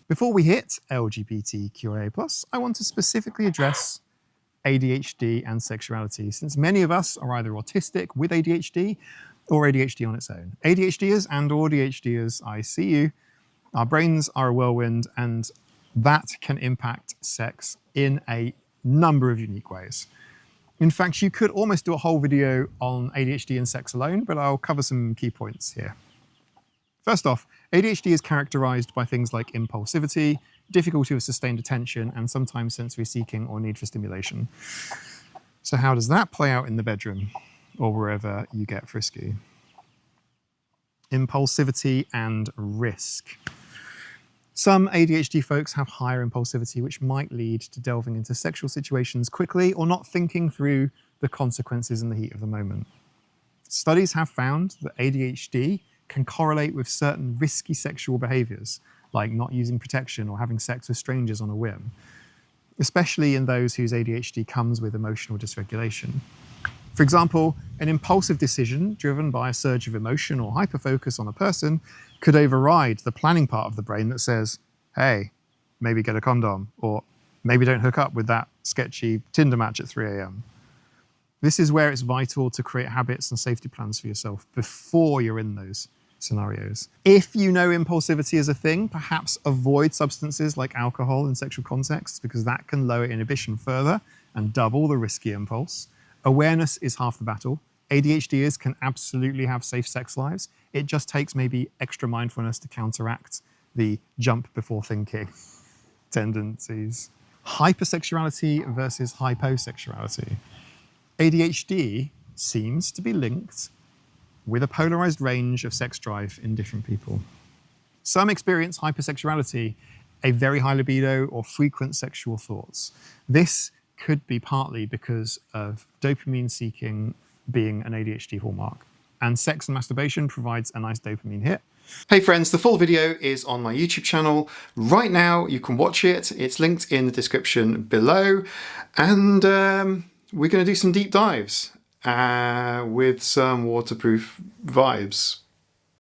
Before we hit LGBTQIA+, I want to specifically address ADHD and sexuality, since many of us are either autistic with ADHD or ADHD on its own. ADHDers and or ADHDers, I see you. Our brains are a whirlwind, and that can impact sex in a number of unique ways. In fact, you could almost do a whole video on ADHD and sex alone, but I'll cover some key points here. First off, ADHD is characterized by things like impulsivity, difficulty with sustained attention, and sometimes sensory seeking or need for stimulation. So how does that play out in the bedroom or wherever you get frisky? Impulsivity and risk. Some ADHD folks have higher impulsivity, which might lead to delving into sexual situations quickly or not thinking through the consequences in the heat of the moment. Studies have found that ADHD can correlate with certain risky sexual behaviors, like not using protection or having sex with strangers on a whim, especially in those whose ADHD comes with emotional dysregulation. For example, an impulsive decision driven by a surge of emotion or hyperfocus on a person could override the planning part of the brain that says, hey, maybe get a condom, or maybe don't hook up with that sketchy Tinder match at 3 a.m. This is where it's vital to create habits and safety plans for yourself before you're in those scenarios. If you know impulsivity is a thing, perhaps avoid substances like alcohol in sexual contexts, because that can lower inhibition further and double the risky impulse. Awareness is half the battle. ADHDers can absolutely have safe sex lives. It just takes maybe extra mindfulness to counteract the jump before thinking tendencies. Hypersexuality versus hyposexuality. ADHD seems to be linked with a polarized range of sex drive in different people. Some experience hypersexuality, a very high libido or frequent sexual thoughts. This could be partly because of dopamine seeking being an ADHD hallmark. And sex and masturbation provides a nice dopamine hit. Hey friends, the full video is on my YouTube channel. Right now you can watch it. It's linked in the description below. And we're going to do some deep dives with some waterproof vibes.